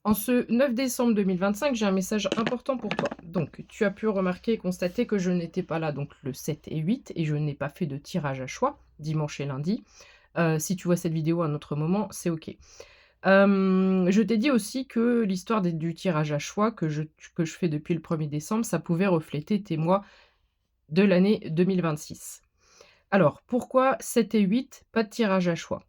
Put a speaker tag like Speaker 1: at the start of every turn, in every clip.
Speaker 1: En ce 9 décembre 2025, j'ai un message important pour toi. Donc, tu as pu remarquer et constater que je n'étais pas là donc le 7 et 8 et je n'ai pas fait de tirage à choix, dimanche et lundi. Si tu vois cette vidéo à un autre moment, c'est OK. Je t'ai dit aussi que l'histoire du tirage à choix que je fais depuis le 1er décembre, ça pouvait refléter tes mois de l'année 2026. Alors, pourquoi 7 et 8, pas de tirage à choix?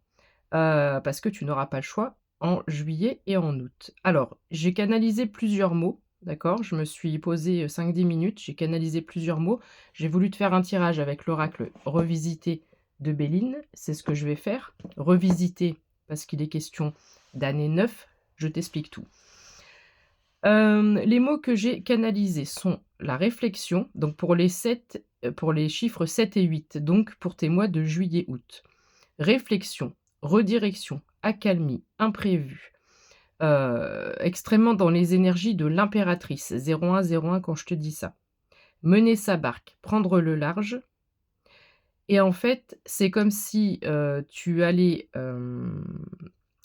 Speaker 1: Parce que tu n'auras pas le choix en juillet et en août. Alors, j'ai canalisé plusieurs mots, d'accord? Je me suis posée, 5-10 minutes, j'ai canalisé plusieurs mots. J'ai voulu te faire un tirage avec l'oracle revisité de Béline, c'est ce que je vais faire. Revisiter parce qu'il est question d'année 9, je t'explique tout. Les mots que j'ai canalisés sont la réflexion, donc pour les chiffres 7 et 8, donc pour tes mois de juillet-août. Réflexion, redirection, accalmie, imprévu, extrêmement dans les énergies de l'impératrice, 0101 quand je te dis ça. Mener sa barque, prendre le large et en fait, c'est comme si, tu allais,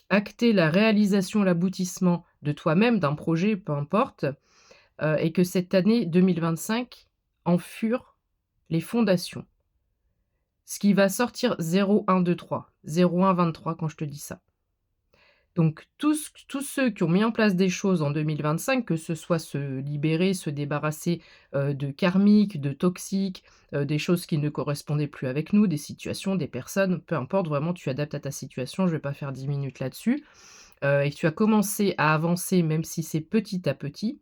Speaker 1: acter la réalisation, l'aboutissement de toi-même, d'un projet, peu importe, et que cette année 2025 en furent les fondations. Ce qui va sortir 0123, 0123 quand je te dis ça. Donc tous ceux qui ont mis en place des choses en 2025, que ce soit se libérer, se débarrasser, de karmiques, de toxiques, des choses qui ne correspondaient plus avec nous, des situations, des personnes, peu importe, vraiment tu adaptes à ta situation, je ne vais pas faire 10 minutes là-dessus, et que tu as commencé à avancer même si c'est petit à petit.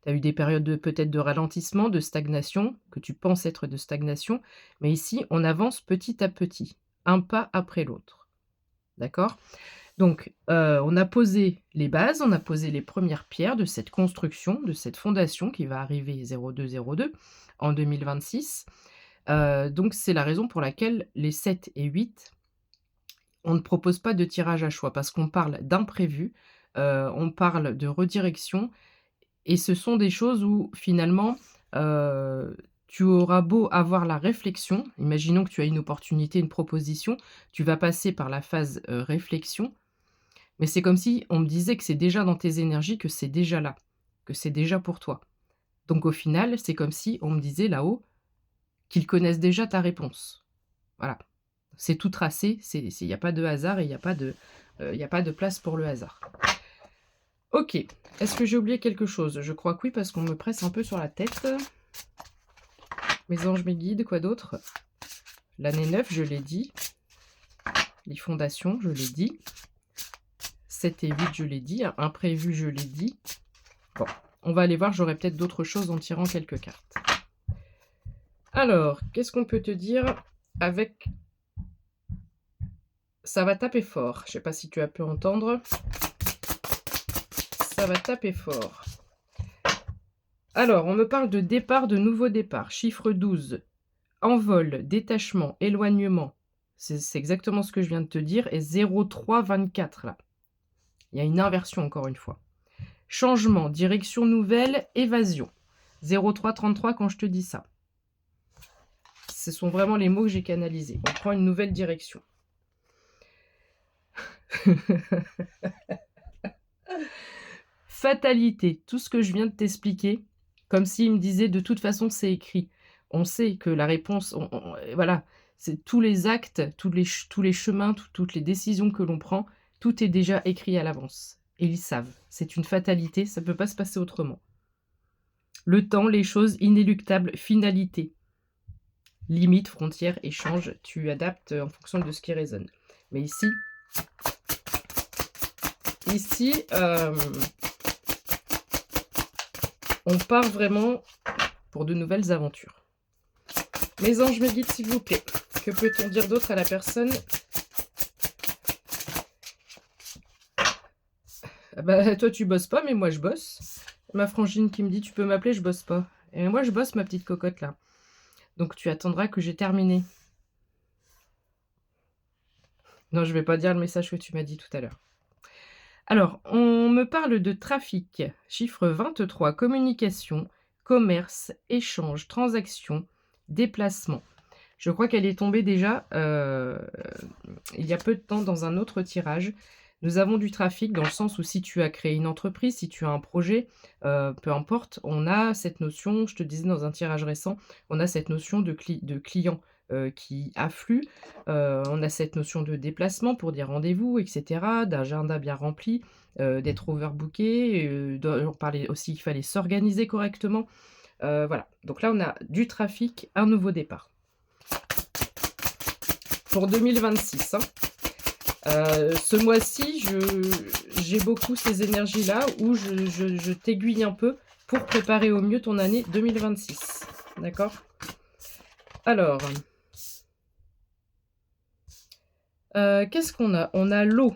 Speaker 1: Tu as eu des périodes de peut-être de ralentissement, de stagnation, que tu penses être de stagnation, mais ici on avance petit à petit, un pas après l'autre. D'accord? Donc, on a posé les bases, on a posé les premières pierres de cette construction, de cette fondation qui va arriver 0202 en 2026. Donc c'est la raison pour laquelle les 7 et 8, on ne propose pas de tirage à choix parce qu'on parle d'imprévu, on parle de redirection et ce sont des choses où finalement, tu auras beau avoir la réflexion, imaginons que tu as une opportunité, une proposition, tu vas passer par la phase, réflexion. Mais c'est comme si on me disait que c'est déjà dans tes énergies, que c'est déjà là, que c'est déjà pour toi. Donc au final, c'est comme si on me disait là-haut qu'ils connaissent déjà ta réponse. Voilà. C'est tout tracé, il y a pas de hasard et il y a pas de place pour le hasard. OK. Est-ce que j'ai oublié quelque chose? Je crois que oui, parce qu'on me presse un peu sur la tête. Mes anges, mes guides, quoi d'autre? L'année 9, je l'ai dit. Les fondations, je l'ai dit. 7 et 8, je l'ai dit. Imprévu, je l'ai dit. Bon, on va aller voir, j'aurai peut-être d'autres choses en tirant quelques cartes. Alors, qu'est-ce qu'on peut te dire avec... Ça va taper fort. Je ne sais pas si tu as pu entendre. Ça va taper fort. Alors, on me parle de départ, de nouveau départ. Chiffre 12. Envol, détachement, éloignement. C'est exactement ce que je viens de te dire. Et 0324 là. Il y a une inversion encore une fois. Changement, direction nouvelle, évasion. 0333 quand je te dis ça. Ce sont vraiment les mots que j'ai canalisés. On prend une nouvelle direction. Fatalité, tout ce que je viens de t'expliquer, comme s'il me disait de toute façon c'est écrit. On sait que la réponse, voilà, c'est tous les actes, tous les chemins, toutes les décisions que l'on prend, tout est déjà écrit à l'avance. Et ils savent. C'est une fatalité, ça ne peut pas se passer autrement. Le temps, les choses inéluctables, finalité. Limite, frontière, échange, tu adaptes en fonction de ce qui résonne. Mais ici, on part vraiment pour de nouvelles aventures. Mes anges me guident, s'il vous plaît. Que peut-on dire d'autre à la personne? Ah bah, toi, tu bosses pas, mais moi, je bosse. Ma frangine qui me dit, tu peux m'appeler, je bosse pas. Et moi, je bosse, ma petite cocotte, là. Donc, tu attendras que j'ai terminé. Non, je vais pas dire le message que tu m'as dit tout à l'heure. Alors, on me parle de trafic. Chiffre 23, communication, commerce, échange, transaction, déplacement. Je crois qu'elle est tombée déjà, il y a peu de temps dans un autre tirage. Nous avons du trafic dans le sens où si tu as créé une entreprise, si tu as un projet, peu importe, on a cette notion, je te disais dans un tirage récent, on a cette notion de clients, qui affluent, on a cette notion de déplacement pour des rendez-vous et cetera, d'agenda bien rempli, d'être overbooké, on parlait aussi qu'il fallait s'organiser correctement, voilà. Donc là, on a du trafic, un nouveau départ. Pour 2026, hein. Ce mois-ci, j'ai beaucoup ces énergies-là où je t'aiguille un peu pour préparer au mieux ton année 2026. D'accord? Alors, qu'est-ce qu'on a? On a l'eau.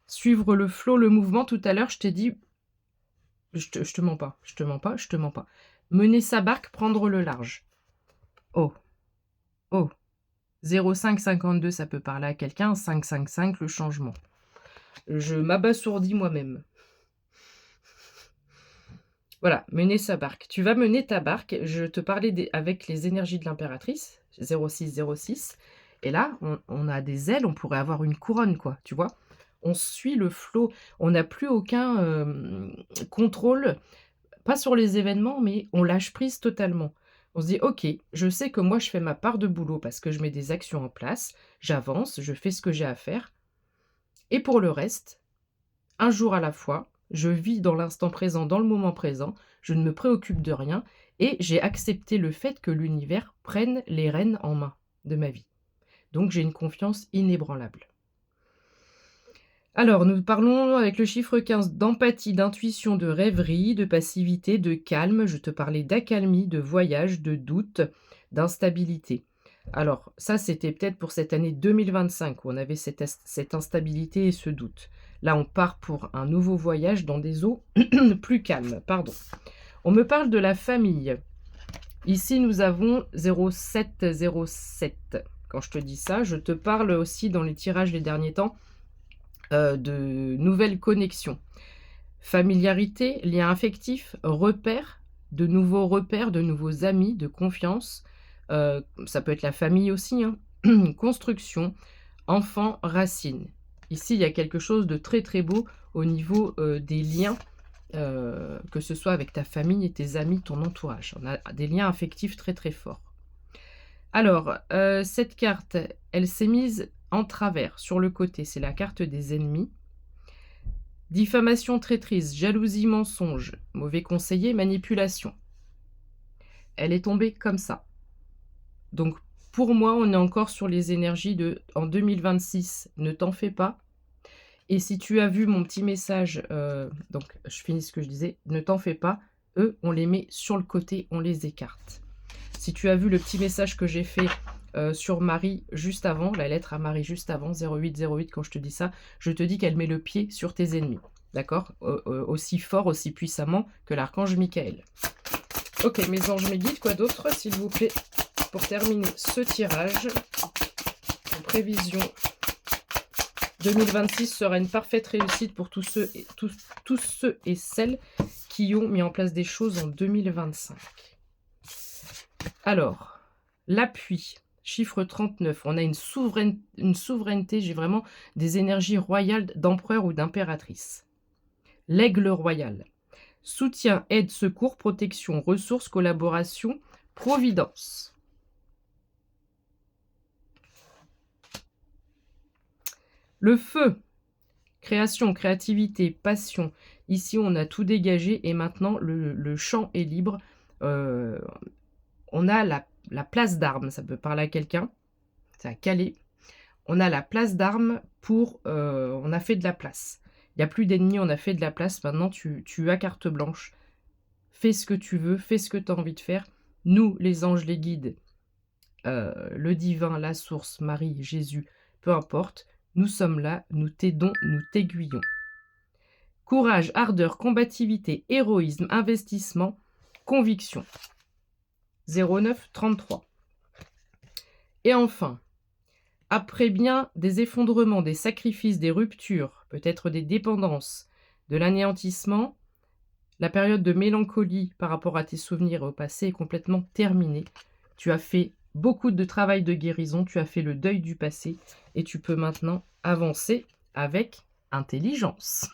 Speaker 1: Suivre le flot, le mouvement. Tout à l'heure, je t'ai dit, je te mens pas, je te mens pas, je te mens pas. Mener sa barque, prendre le large. Oh, oh. 0,552, ça peut parler à quelqu'un. 555, le changement. Je m'abasourdis moi-même. Voilà, mener sa barque. Tu vas mener ta barque. Je te parlais avec les énergies de l'impératrice, 0606. Et là, on a des ailes, on pourrait avoir une couronne, quoi, tu vois? On suit le flot. On n'a plus aucun contrôle, pas sur les événements, mais on lâche prise totalement. On se dit: «OK, je sais que moi, je fais ma part de boulot parce que je mets des actions en place, j'avance, je fais ce que j'ai à faire et pour le reste, un jour à la fois, je vis dans l'instant présent, dans le moment présent, je ne me préoccupe de rien et j'ai accepté le fait que l'univers prenne les rênes en main de ma vie. Donc j'ai une confiance inébranlable. Alors, nous parlons avec le chiffre 15 d'empathie, d'intuition, de rêverie, de passivité, de calme. Je te parlais d'accalmie, de voyage, de doute, d'instabilité. Alors, ça, c'était peut-être pour cette année 2025 où on avait cette instabilité et ce doute. Là, on part pour un nouveau voyage dans des eaux plus calmes. Pardon. On me parle de la famille. Ici, nous avons 0707. Quand je te dis ça, je te parle aussi dans les tirages les derniers temps de nouvelles connexions. Familiarité, lien affectif, repères, de nouveaux amis, de confiance. Ça peut être la famille aussi, hein. Construction, enfant, racine. Ici, il y a quelque chose de très très beau au niveau des liens, que ce soit avec ta famille et tes amis, ton entourage. On a des liens affectifs très très forts. Alors, cette carte, elle s'est mise en travers, sur le côté. C'est la carte des ennemis. Diffamation, traîtrise, jalousie, mensonge, mauvais conseiller, manipulation. Elle est tombée comme ça. Donc, pour moi, on est encore sur les énergies de en 2026, ne t'en fais pas. Et si tu as vu mon petit message, donc je finis ce que je disais, ne t'en fais pas, eux, on les met sur le côté, on les écarte. Si tu as vu le petit message que j'ai fait sur Marie juste avant, la lettre à Marie juste avant, 0808, quand je te dis ça, je te dis qu'elle met le pied sur tes ennemis. D'accord? Aussi fort, aussi puissamment que l'archange Michael. Ok, mes anges, mes guides, quoi d'autre, s'il vous plaît, pour terminer ce tirage. En prévision, 2026 sera une parfaite réussite pour tous ceux et celles qui ont mis en place des choses en 2025. Alors, l'appui, chiffre 39, on a une souveraineté, j'ai vraiment des énergies royales d'empereur ou d'impératrice. L'aigle royal, soutien, aide, secours, protection, ressources, collaboration, providence. Le feu, création, créativité, passion. Ici, on a tout dégagé et maintenant, le champ est libre. On a la place d'armes, ça peut parler à quelqu'un, c'est à Calais. On a la place d'armes pour... on a fait de la place. Il n'y a plus d'ennemis, on a fait de la place. Maintenant, tu as carte blanche. Fais ce que tu veux, fais ce que tu as envie de faire. Nous, les anges, les guides, le divin, la source, Marie, Jésus, peu importe, nous sommes là, nous t'aidons, nous t'aiguillons. Courage, ardeur, combativité, héroïsme, investissement, conviction. 0933. Et enfin, après bien des effondrements, des sacrifices, des ruptures, peut-être des dépendances, de l'anéantissement, la période de mélancolie par rapport à tes souvenirs au passé est complètement terminée. Tu as fait beaucoup de travail de guérison, tu as fait le deuil du passé et tu peux maintenant avancer avec intelligence.